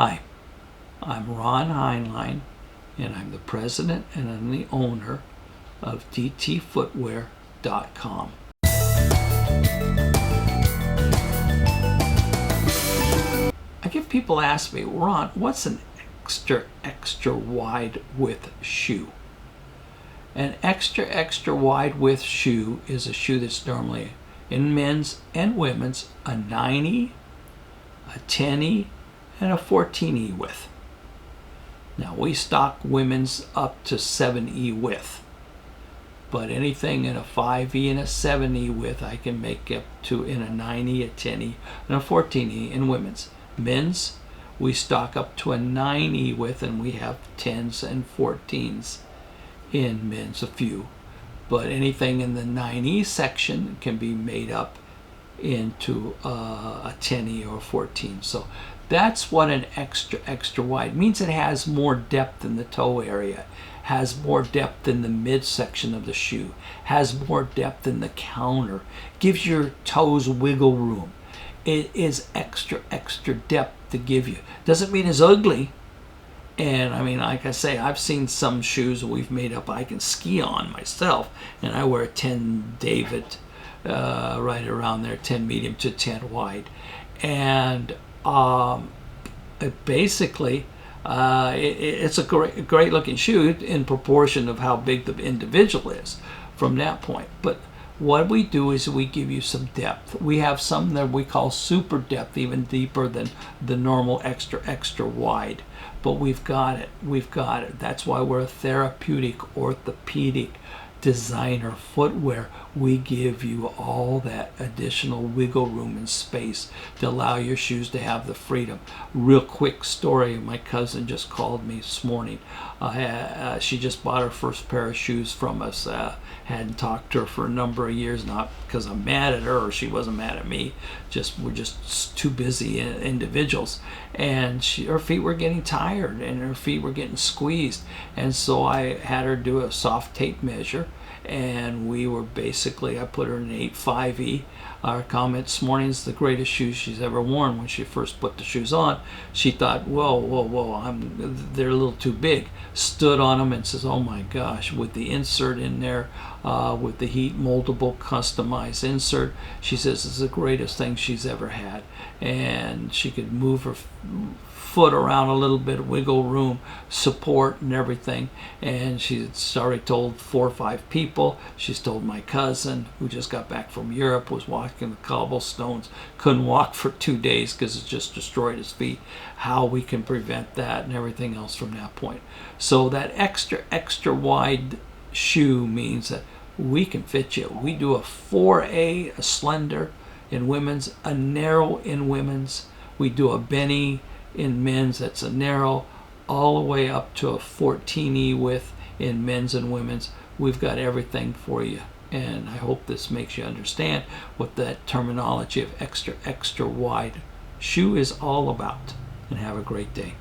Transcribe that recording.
Hi, I'm Ron Heinlein, and I'm the president and I'm the owner of dtfootwear.com. I get people ask me, Ron, what's an extra wide width shoe? An extra wide width shoe is a shoe that's normally in men's and women's a 9E, a 10E, and a 14E width. Now we stock women's up to 7E width, but anything in a 5E and a 7E width I can make up to in a 9E, a 10E, and a 14E in women's. Men's, we stock up to a 9E width, and we have 10s and 14s in men's, a few. But anything in the 9E section can be made up into a 10E or a 14. So that's what an extra wide means. It has more depth in the toe area, has more depth in the midsection of the shoe, has more depth in the counter, gives your toes wiggle room. It is extra depth to give you. Doesn't mean it's ugly. And I mean, like I say, I've seen some shoes we've made up I can ski on myself, and I wear a 10 David, right around there, 10 medium to 10 wide. And it's a great looking shoe in proportion of how big the individual is from that point. But what we do is we give you some depth. We have some that we call super depth, even deeper than the normal extra wide. But we've got it. That's why we're a therapeutic, orthopedic designer footwear. We give you all that additional wiggle room and space to allow your shoes to have the freedom. Real quick story, my cousin just called me this morning. She just bought her first pair of shoes from us. Hadn't talked to her for a number of years, not because I'm mad at her or she wasn't mad at me, we're just too busy individuals. And her feet were getting tired and her feet were getting squeezed, and so I had her do a soft tape measure, and I put her in an 8.5E. Our comment this morning is the greatest shoes she's ever worn. When she first put the shoes on, she thought, whoa, they're a little too big. Stood on them and says, oh my gosh, with the insert in there, with the heat moldable customized insert, she says it's the greatest thing she's ever had. And she could move her foot around a little bit, wiggle room, support and everything. And she's already told 4 or 5 people. She's told my cousin, who just got back from Europe, was walking the cobblestones, couldn't walk for 2 days because it just destroyed his feet, how we can prevent that and everything else from that point. So that extra wide shoe means that we can fit you. We do a 4A, a slender in women's, a narrow in women's. We do a Benny in men's, that's a narrow, all the way up to a 14E width in men's and women's. We've got everything for you, and I hope this makes you understand what that terminology of extra wide shoe is all about. And have a great day.